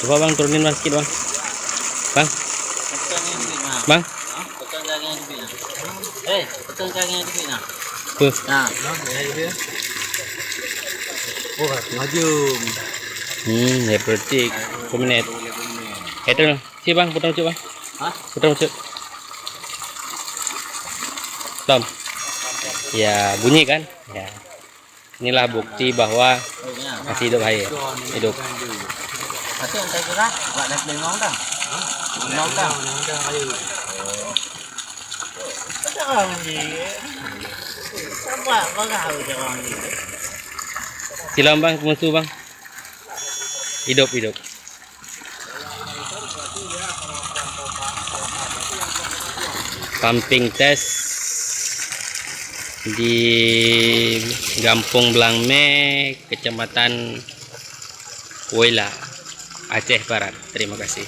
Coba bang turunin bang sedikit bang. Bang. Bang. Potong kakinya di sini. Potong kakinya di sini. Tuh. Nah, maju. Ya berarti 10 menit. Itu si bang putar cuk bang. Hah? Putar cuk. Tom. Ya bunyi kan? Ya. Inilah bukti bahwa masih hidup air. Hidup. Masih yang saya kira nggak naik lengong dah. Lengong dah. Ada orang ni. Sama bagaimana orang ni? Silam bang, musuh bang. Hidup. Pumping test di Gampung Blangme, Kecamatan Woila, Aceh Barat. Terima kasih.